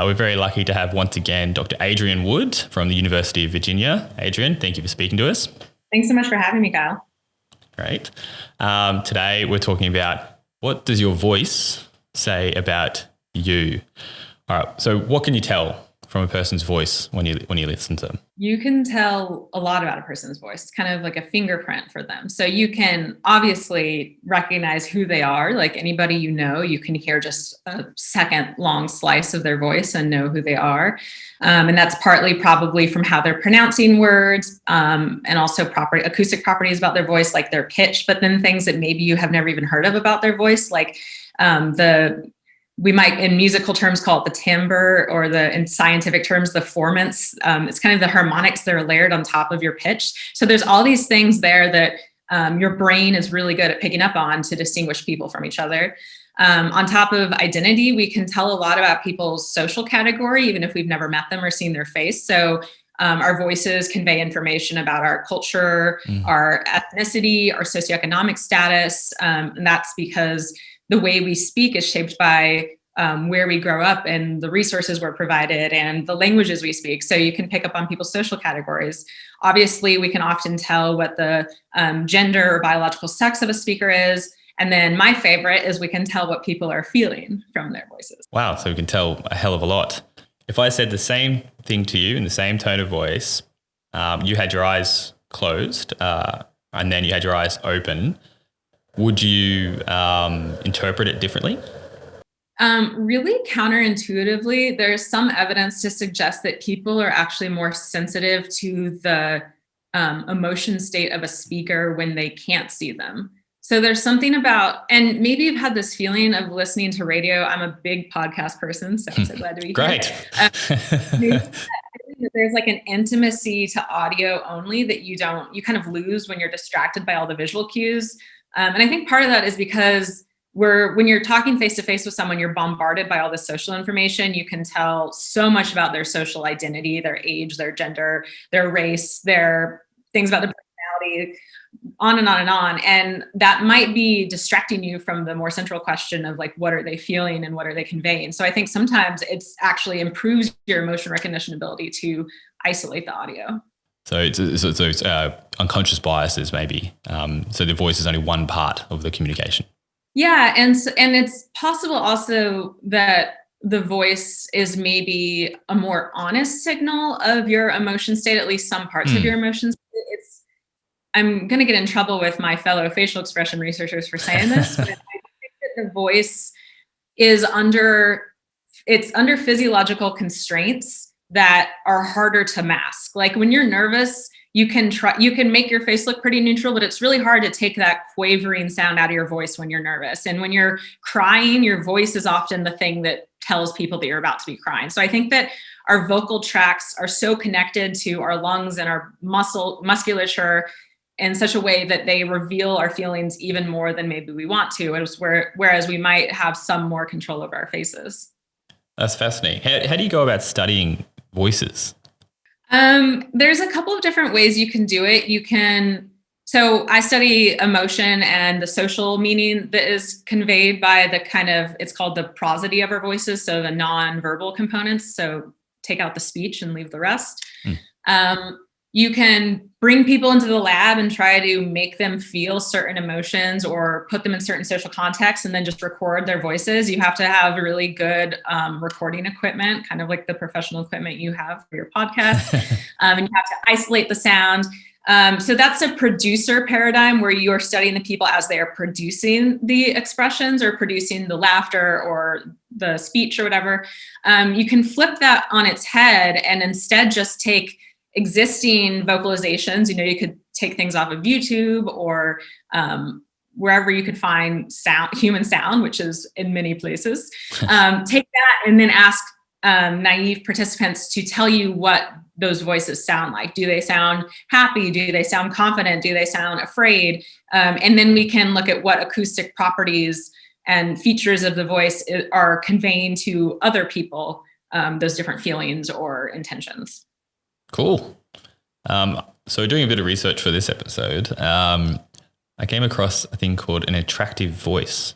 we're very lucky to have once again Dr. Adrienne Wood from the University of Virginia. Adrienne, thank you for speaking to us. Thanks so much for having me, Kyle. Great. Today we're talking about what does your voice say about you? All right. So what can you tell from a person's voice when you listen to them? You can tell a lot about a person's voice. It's kind of like a fingerprint for them. So you can obviously recognize who they are. Like anybody you know, you can hear just a second long slice of their voice and know who they are. And that's partly probably from how they're pronouncing words, and also acoustic properties about their voice, like their pitch, but then things that maybe you have never even heard of about their voice, like we might in musical terms call it the timbre, or in scientific terms, the formants. It's kind of the harmonics that are layered on top of your pitch. So there's all these things there that your brain is really good at picking up on to distinguish people from each other. On top of identity, we can tell a lot about people's social category, even if we've never met them or seen their face. So our voices convey information about our culture, our ethnicity, our socioeconomic status. And that's because the way we speak is shaped by where we grow up and the resources we're provided and the languages we speak. So you can pick up on people's social categories. Obviously, we can often tell what the gender or biological sex of a speaker is. And then my favorite is we can tell what people are feeling from their voices. Wow. So we can tell a hell of a lot. If I said the same thing to you in the same tone of voice, you had your eyes closed and then you had your eyes open, would you interpret it differently? Really counterintuitively, there's some evidence to suggest that people are actually more sensitive to the emotion state of a speaker when they can't see them. So there's something about, and maybe you've had this feeling of listening to radio. I'm a big podcast person, so I'm so glad to be Great. here. There's like an intimacy to audio only that you kind of lose when you're distracted by all the visual cues. And I think part of that is because when you're talking face to face with someone, you're bombarded by all this social information. You can tell so much about their social identity, their age, their gender, their race, their things about their personality, on and on and on. And that might be distracting you from the more central question of like, what are they feeling and what are they conveying? So I think sometimes it's actually improves your emotion recognition ability to isolate the audio. So it's unconscious biases maybe. So the voice is only one part of the communication. Yeah, and it's possible also that the voice is maybe a more honest signal of your emotion state, at least some parts of your emotions. I'm going to get in trouble with my fellow facial expression researchers for saying this, but I think that the voice is under physiological constraints that are harder to mask. Like when you're nervous, you can make your face look pretty neutral, but it's really hard to take that quavering sound out of your voice when you're nervous. And when you're crying, your voice is often the thing that tells people that you're about to be crying. So I think that our vocal tracts are so connected to our lungs and our musculature in such a way that they reveal our feelings even more than maybe we want to. Whereas we might have some more control over our faces. That's fascinating. How do you go about studying voices? There's a couple of different ways you can do it. So I study emotion and the social meaning that is conveyed by it's called the prosody of our voices. So the non-verbal components. So take out the speech and leave the rest. You can bring people into the lab and try to make them feel certain emotions or put them in certain social contexts and then just record their voices. You have to have really good recording equipment, kind of like the professional equipment you have for your podcast. And you have to isolate the sound. So that's a producer paradigm where you are studying the people as they are producing the expressions or producing the laughter or the speech or whatever. You can flip that on its head and instead just take existing vocalizations. You could take things off of YouTube or wherever you could find human sound, which is in many places. Take that and then ask naive participants to tell you what those voices sound like. Do they sound happy? Do they sound confident? Do they sound afraid? And then we can look at what acoustic properties and features of the voice are conveying to other people those different feelings or intentions. Cool. So doing a bit of research for this episode, I came across a thing called an attractive voice.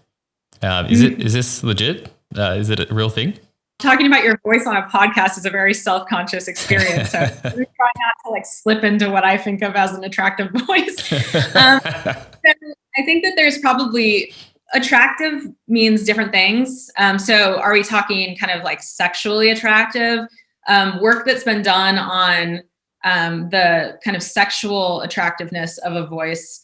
Is this legit? Is it a real thing? talking about your voice on a podcast is a very self-conscious experience. So I'm try not to like slip into what I think of as an attractive voice. So I think that there's probably attractive means different things. So are we talking kind of like sexually attractive? Work that's been done on the kind of sexual attractiveness of a voice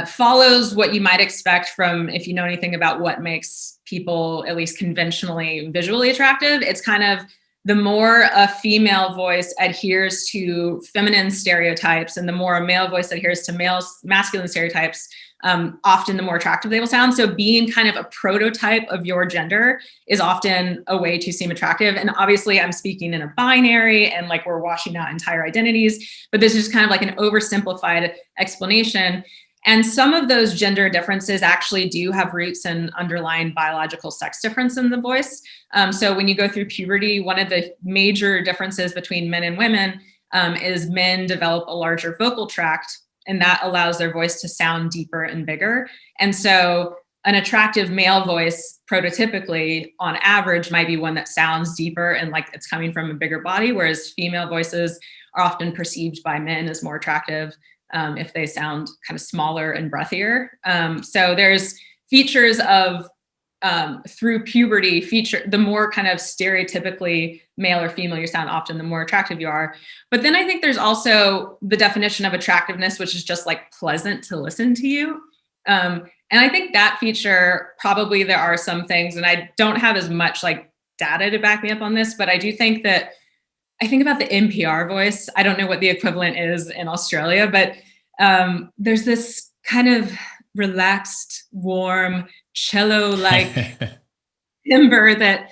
follows what you might expect from, if you know anything about what makes people at least conventionally visually attractive. It's kind of the more a female voice adheres to feminine stereotypes and the more a male voice adheres to masculine stereotypes, often the more attractive they will sound. So being kind of a prototype of your gender is often a way to seem attractive. And obviously I'm speaking in a binary and like we're washing out entire identities, but this is kind of like an oversimplified explanation. And some of those gender differences actually do have roots in underlying biological sex difference in the voice. So when you go through puberty, one of the major differences between men and women is men develop a larger vocal tract, and that allows their voice to sound deeper and bigger. And so an attractive male voice, prototypically, on average, might be one that sounds deeper and like it's coming from a bigger body, whereas female voices are often perceived by men as more attractive if they sound kind of smaller and breathier. So there's features of, through puberty, the more kind of stereotypically male or female you sound, often the more attractive you are. But then I think there's also the definition of attractiveness, which is just like pleasant to listen to you. And I think that feature, probably there are some things, and I don't have as much like data to back me up on this, but I do think that I think about the NPR voice. I don't know what the equivalent is in Australia, but there's this kind of relaxed, warm, cello-like timbre that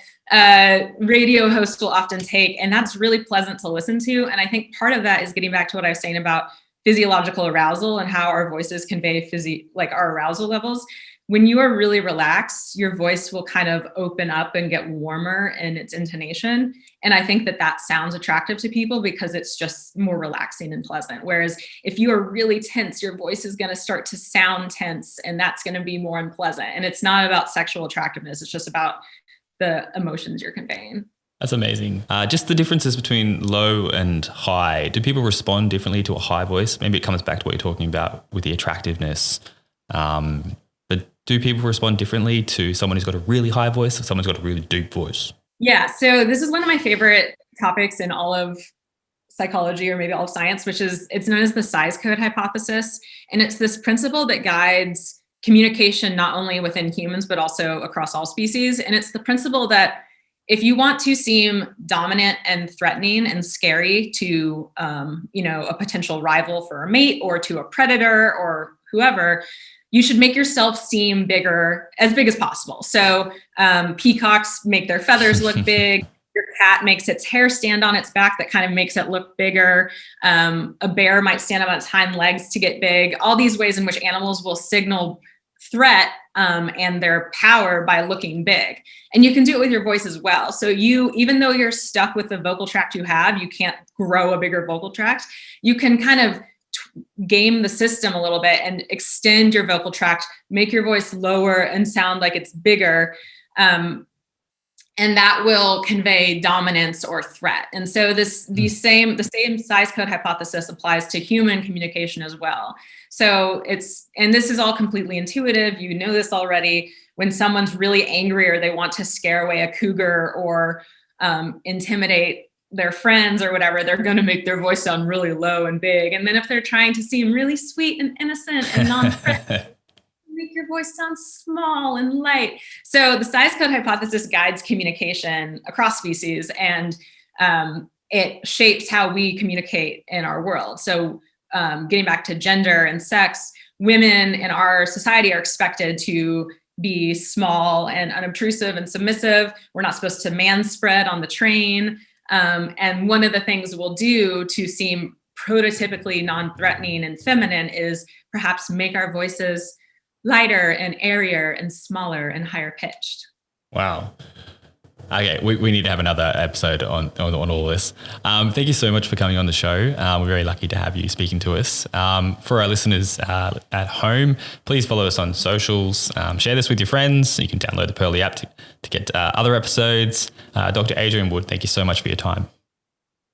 radio hosts will often take. And that's really pleasant to listen to. And I think part of that is getting back to what I was saying about physiological arousal and how our voices convey our arousal levels. When you are really relaxed, your voice will kind of open up and get warmer in its intonation. And I think that sounds attractive to people because it's just more relaxing and pleasant. Whereas if you are really tense, your voice is going to start to sound tense, and that's going to be more unpleasant. And it's not about sexual attractiveness. It's just about the emotions you're conveying. That's amazing. Just the differences between low and high. Do people respond differently to a high voice? Maybe it comes back to what you're talking about with the attractiveness. But do people respond differently to someone who's got a really high voice or someone's got a really deep voice? Yeah. So this is one of my favorite topics in all of psychology, or maybe all of science, which is, it's known as the size code hypothesis. And it's this principle that guides communication, not only within humans, but also across all species. And it's the principle that if you want to seem dominant and threatening and scary to, a potential rival for a mate or to a predator or whoever, you should make yourself seem as big as possible. So peacocks make their feathers look big. Your cat makes its hair stand on its back. That kind of makes it look bigger. A bear might stand up on its hind legs to get big. All these ways in which animals will signal threat and their power by looking big. And you can do it with your voice as well. So even though you're stuck with the vocal tract you have, you can't grow a bigger vocal tract. You can kind of game the system a little bit and extend your vocal tract, make your voice lower and sound like it's bigger. And that will convey dominance or threat. And so the same size code hypothesis applies to human communication as well. So and this is all completely intuitive. You know this already. When someone's really angry or they want to scare away a cougar or intimidate their friends or whatever, they're going to make their voice sound really low and big. And then if they're trying to seem really sweet and innocent and non-threatening, make your voice sound small and light. So the size code hypothesis guides communication across species, and it shapes how we communicate in our world. So getting back to gender and sex, women in our society are expected to be small and unobtrusive and submissive. We're not supposed to manspread on the train. And one of the things we'll do to seem prototypically non-threatening and feminine is perhaps make our voices lighter and airier and smaller and higher pitched. Wow. Okay, we need to have another episode on all this. Thank you so much for coming on the show. We're very lucky to have you speaking to us. For our listeners at home, please follow us on socials. Share this with your friends. You can download the Pearlii app to get other episodes. Dr. Adrienne Wood, thank you so much for your time.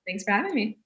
Thanks for having me.